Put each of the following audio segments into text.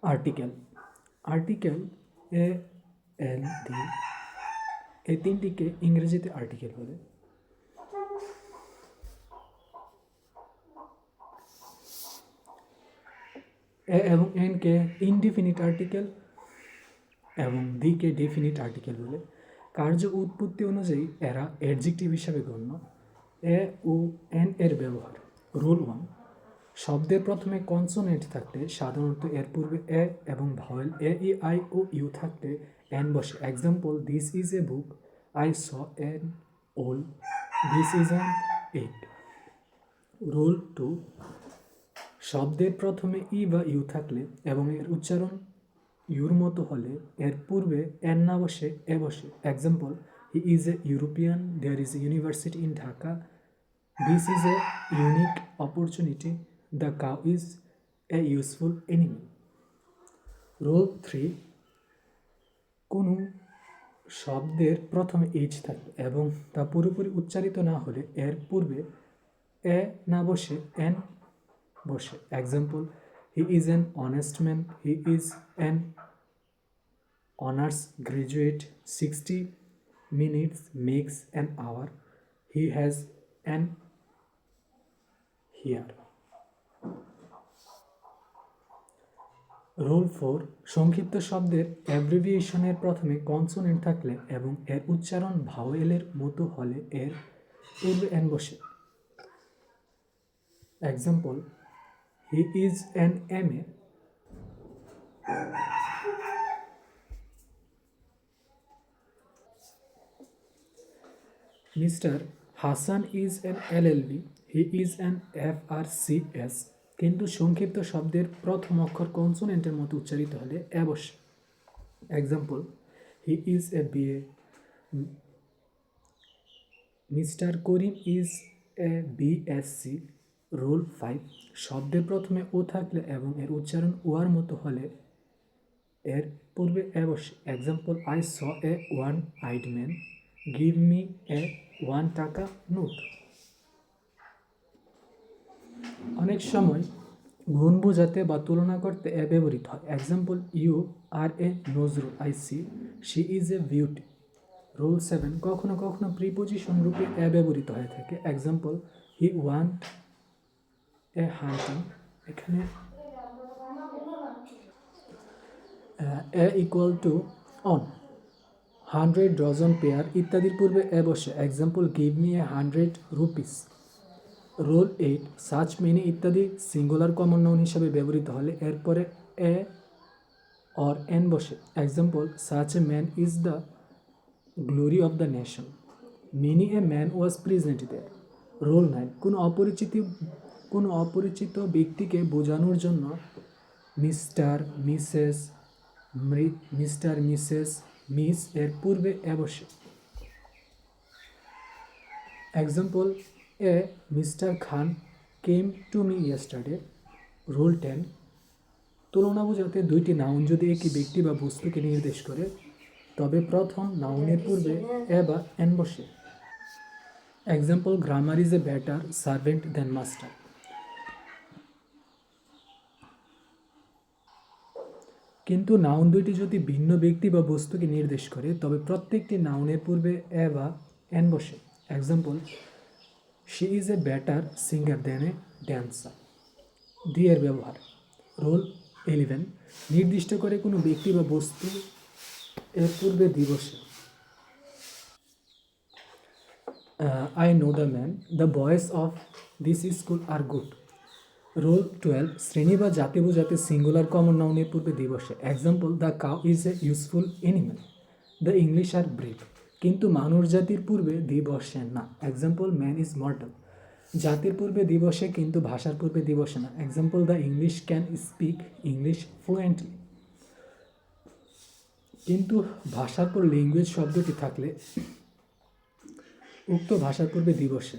Article article a L D এই তিনটিকে ইংরেজিতে article বলে। এ এবং এন কে ইনডিফিনিট আর্টিকেল এবং ডি কে ডেফিনিট আর্টিকেল বলে। কার্য উৎপত্তি অনুযায়ী এরা অ্যাডজেক্টিভ হিসাবে গণ্য। এ ও এন এর ব্যবহার। রুল 1, শব্দের প্রথমে কনসোনেন্ট থাকলে সাধারণত এর পূর্বে এ এবং vowel A E I O U থাকলে এন বসে। Example, this is a book, I saw an owl, this is an eight. Rule 2, শব্দের প্রথমে ই বা ইউ থাকলে এবং এর উচ্চারণ ইউর মতো হলে এর পূর্বে এন না বসে এ বসে। Example, he is a European, there is a university in Dhaka, this is a unique opportunity, the cow is a useful animal. Rule 3, কোনো শব্দের প্রথমে এইচ থাকে এবং তা পুরোপুরি উচ্চারিত না হলে এর পূর্বে এ না বসে এন বসে। Example, he is an honest man, he is an honours graduate, 60 minutes makes an hour, he has an here. Rule 4, সংক্ষিপ্ত শব্দের অ্যাব্রিভিয়েশনের প্রথমে কনসোনেন্ট থাকলে এবং এর উচ্চারণ ভাওয়েলের মতো হলে এর পূর্বে এন বসে। Example, he is an MA, mister Hasan is an LLB, he is an FRCS। কিন্তু সংক্ষিপ্ত শব্দের প্রথম অক্ষর কনসোনেন্টের মতো উচ্চারিত হলে এ বসে। Example, he is A BA, mister Karim is a BSc। Rule 5, শব্দের প্রথমে ও থাকলে এবং এর উচ্চারণ ওয়ার মতো হলে এর পূর্বে এ বসে। Example, I saw A one eyed man, give me এ 1 টাকা নোট। অনেক সময় গুণ বোঝাতে বা তুলনা করতে এ ব্যবহৃত হয়। Example, you are a Nazrul, I see she is a beauty. Rule 7, কখনো কখনো প্রিপোজিশন রূপে এ ব্যবহৃত হয়ে থাকে। Example, he want a hunting. এখানে a equal to on, 100 dozen pair ইত্যাদির পূর্বে এ বসে। Example, give me a 100 rupees. Rule 8, such many ইত্যাদি সিঙ্গুলার কমন নাউন হিসাবে ব্যবহৃত হলে এরপরে এ অর এন বসে। Example, such a man is the glory of the nation, many a man was present there. Rule 9, কোনো অপরিচিত ব্যক্তিকে বোঝানোর জন্য Mr, Mrs, Mr, Mrs, Miss এর পূর্বে এ বসে। Example, a Mr Khan came to me yesterday. Rule 10, তুলনা বোঝাতে দুইটি নাউন যদি একই ব্যক্তি বা বস্তুকে নির্দেশ করে তবে প্রথম নাউনের পূর্বে এ বা এন বসে। Example, grammar is a better servant than master. কিন্তু নাউন দুইটি যদি ভিন্ন ব্যক্তি বা বস্তুকে নির্দেশ করে তবে প্রত্যেকটি নাউনের পূর্বে এ বা এন বসে। Example, she is a better singer than a dancer. The এর ব্যবহার। রুল 11, নির্দিষ্ট করে কোনো ব্যক্তি বা বস্তু এর পূর্বে দি বসে। I know the man, the boys of this school are good. Rule 12, শ্রেণী বা জাতি বোঝাতে সিঙ্গুলার কমন নাউনের পূর্বে দি বসে। Example, the cow is a useful animal, the English are brave. কিন্তু মানুষ জাতির পূর্বে দি বসে না। Example, man is mortal. জাতির পূর্বে দি বসে কিন্তু ভাষার পূর্বে দি বসে না। Example, the English can speak English fluently. কিন্তু ভাষার পর ল্যাঙ্গুয়েজ শব্দটি থাকলে উক্ত ভাষার পূর্বে দি বসে।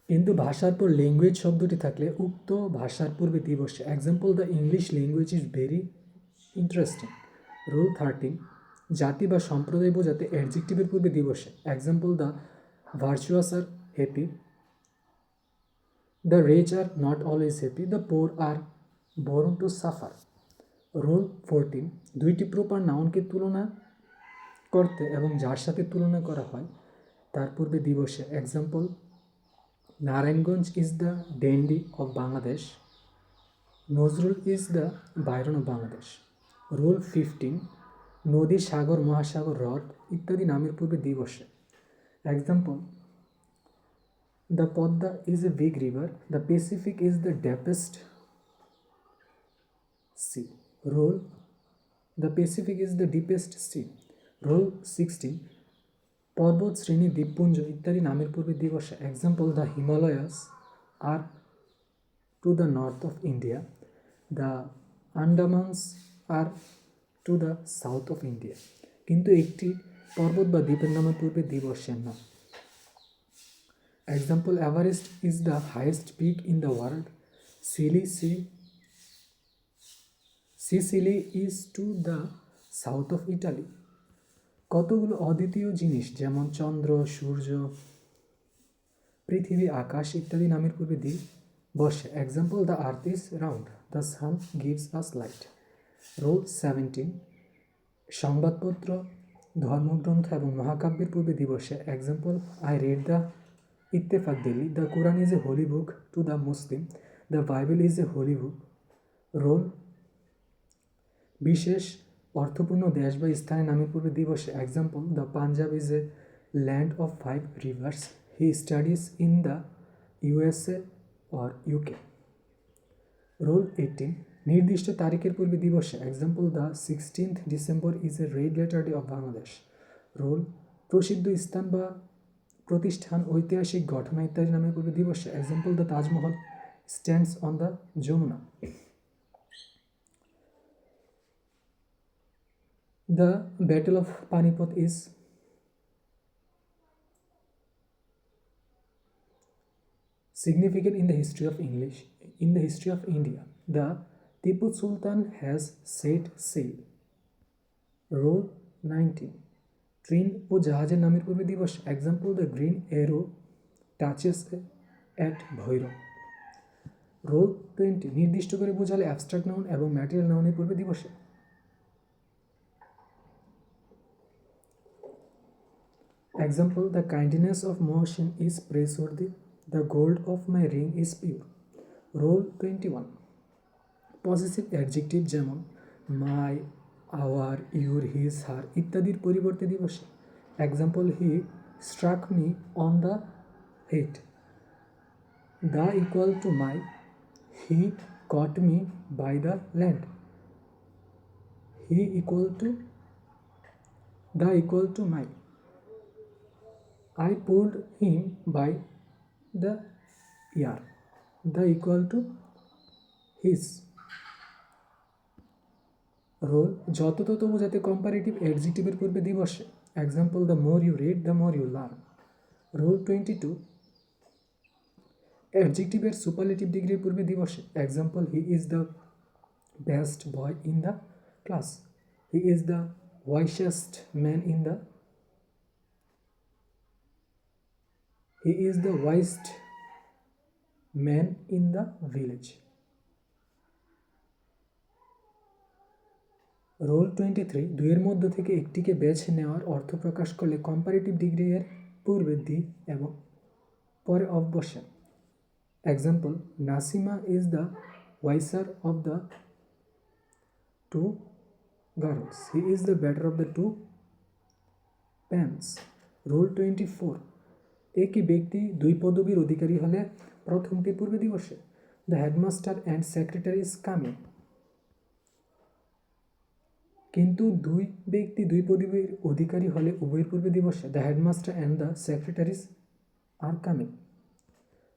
কিন্তু ভাষার পর ল্যাঙ্গুয়েজ শব্দটি থাকলে উক্ত ভাষার পূর্বে দি বসে। Example, the English language is very interesting. Rule 13, জাতি বা সম্প্রদায় বোঝাতে অ্যাডজেক্টিভের পূর্বে দি বসে। Example, the virtuous are happy, the rich are not always happy, the poor are born to suffer. Rule 14, দুইটি প্রপার নাউনকে তুলনা করতে এবং যার সাথে তুলনা করা হয় তার পূর্বে দিবসে। Example, Narayanganj is the dandy of Bangladesh, Nazrul is the Byron of Bangladesh. Rule 15, নদী, সাগর, মহাসাগর, হ্রদ ইত্যাদি নামের পূর্বে দিবসে। Example, the Padma is a big river, the Pacific is the deepest sea. Rule, the Pacific is the deepest sea. Rule 16, পর্বত, শ্রেণী, দ্বীপপুঞ্জ ইত্যাদি নামের পূর্বে দিবসে। Example, the Himalayas are to the north of India, the Andamans are to the south of India. কিন্তু একটি পর্বত বা দ্বীপের নামের পূর্বে দিবসের নাম। Example, Everest is the highest peak in the world, Sicily is to the south of Italy. কতগুলো অদ্বিতীয় জিনিস যেমন চন্দ্র, সূর্য, পৃথিবী, আকাশ ইত্যাদি নামের পূর্বে দিবসে। Example, the earth is round, the sun gives us light. Rule 17, সংবাদপত্র, ধর্মগ্রন্থ এবং মহাকাব্যের পূর্বে দিবসে। Example, I read the Ittefaq daily, the Quran is a holy book to the Muslim, the Bible is a holy book. Rule, বিশেষ অর্থপূর্ণ দেশ বা স্থানের নামের পূর্বে দিবসে। Example, the Punjab is a land of 5 rivers, he studies in the USA or UK. Rule 18, নির্দিষ্ট তারিখের পূর্বে দিবসে। Example, the 16th December is a red letter day of Bangladesh. Rule, প্রসিদ্ধ স্থান বা প্রতিষ্ঠান, ঐতিহাসিক ঘটনা ইত্যাদি নামের পূর্বে দিবসে। Example, the Taj Mahal stands on the Yamuna. The Battle of Panipat is significant in the history of India. The Tipu Sultan has set sail. Rule 19, train ও জাহাজের নামের পূর্বে দিবস। Example, the Green Arrow touches at Bhairab. Rule 20, নির্দিষ্ট করে বোঝালে abstract noun এবং material নাউনের পূর্বে দিবসে। Example, the kindness of Mohsin is praiseworthy, the gold of my ring is pure. Rule 21, positive adjective যেমন my, our, your, his, her ইত্যাদির পরিবর্তে দিবসে। Example, he struck me on the head, the equal to my, he caught me by the hand, he equal to, the equal to my, I pulled him by the ear, the equal to his. Rule, যত তত বোঝাতে comparative অ্যাডজেক্টিভের পূর্বে দিবসে। Example, the more you read the more you learn. Rule 22, অ্যাডজেক্টিভের superlative ডিগ্রির পূর্বে দিবসে। Example, he is the best boy in the class, he is the wisest man in the, he is the wisest man in the village. Rule 23, দুইয়ের মধ্য থেকে একটিকে বেছে নেওয়ার অর্থ প্রকাশ করলে কম্পারেটিভ ডিগ্রি এর পূর্বে দি এবং পরে অফ বসে। Example, Nasima is the wiser of the two girls, he is the better of the two pants. Rule 24, একই ব্যক্তি দুই পদবীর অধিকারী হলে প্রথমটির পূর্বে দিবসে। The headmaster and secretary is coming. কিন্তু দুই ব্যক্তি দুই পদবীর অধিকারী হলে উভয়ের পূর্বে দিবসে। The headmaster and the secretaries are coming.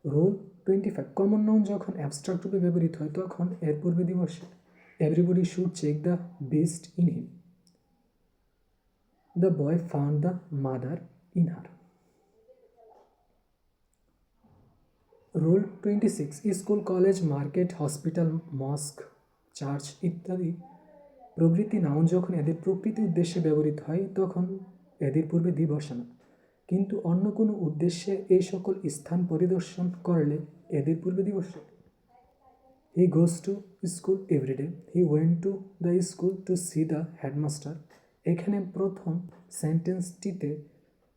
Rule 25, common noun যখন অ্যাবস্ট্রাক্ট রূপে ব্যবহৃত হয় তখন এর পূর্বে দিবসে। Everybody should check the beast in him, the boy found the mother in her. Rule 26, school, college, market, hospital, mosque, church ইত্যাদি প্রভৃতি নাউন যখন এদের প্রকৃতি উদ্দেশ্যে ব্যবহৃত হয় তখন এদের পূর্বে দি বসে না, কিন্তু অন্য কোনো উদ্দেশ্যে এই সকল স্থান পরিদর্শন করলে এদের পূর্বে দিবসে। He goes to school everyday, he went to the school to see the headmaster. এখানে প্রথম সেন্টেন্সটিতে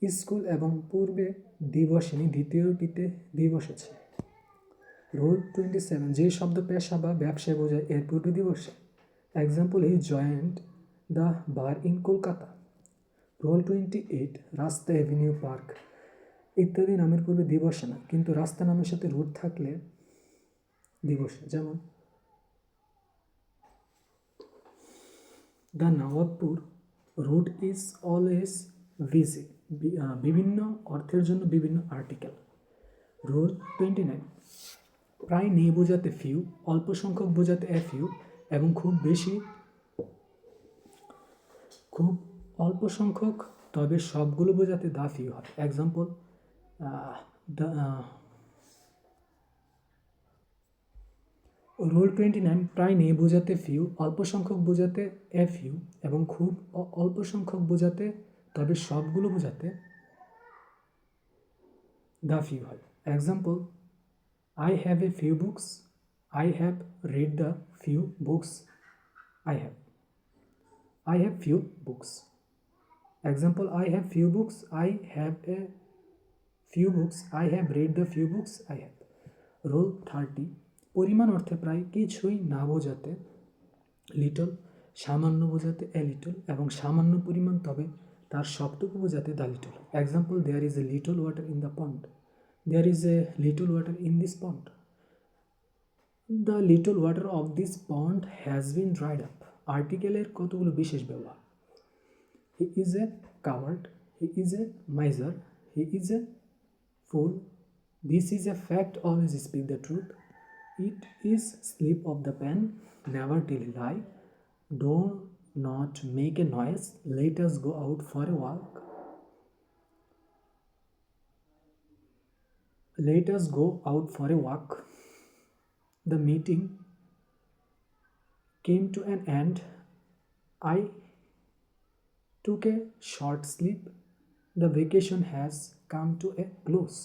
স্কুল এবং পূর্বে দি বসেনি, দ্বিতীয়টিতে দি বসেছে। রুল 27, যে শব্দ পেশা বা ব্যবসায় বোঝায় এর পূর্বে দি বসে। Example, he joined the bar in Kolkata. Rule 28, রাস্তা, এভিনিউ, পার্ক ইত্যাদি নামের পূর্বে দি বসে না, কিন্তু রাস্তা নামের সাথে রুট থাকলে দি বসে। যেমন the Nawabpur route is always busy. বিভিন্ন অর্থের জন্য বিভিন্ন আর্টিকেল। রুল 29, প্রায় নেই বোঝাতে ফিউ, অল্প সংখ্যক বোঝাতে এ ফিউ এবং খুব অল্প সংখ্যক তবে সবগুলো বোঝাতে দা ফিউ হয়। এক্সাম্পল, রুল 29, প্রায় নেই বোঝাতে ফিউ, অল্প সংখ্যক বোঝাতে এ ফিউ এবং খুব অল্প সংখ্যক বোঝাতে তবে সবগুলো বোঝাতে দা ফিউ হয়। Example, I have a few books. I have read the few books I have. I have few books. Example, I have few books. I have a few books. I have read the few books I have. Rule 30, পরিমাণ অর্থে প্রায় কিছুই না বোঝাতে little, সামান্য বোঝাতে a little এবং সামান্য পরিমাণ তবে তার সবটুকু বোঝাতে the little. Example, there is a little water in the pond. There is a little water in this pond. The little water of this pond has been dried up. আর্টিকেলের কতগুলো বিশেষ ব্যবহার। He is a coward. He is a miser. He is a fool. This is a fact. Always speak the truth. It is slip of the pen. Never tell a lie. Do not make a noise. Let us go out for a walk. Let us go out for a walk. The meeting came to an end. I took a short sleep. The vacation has come to a close.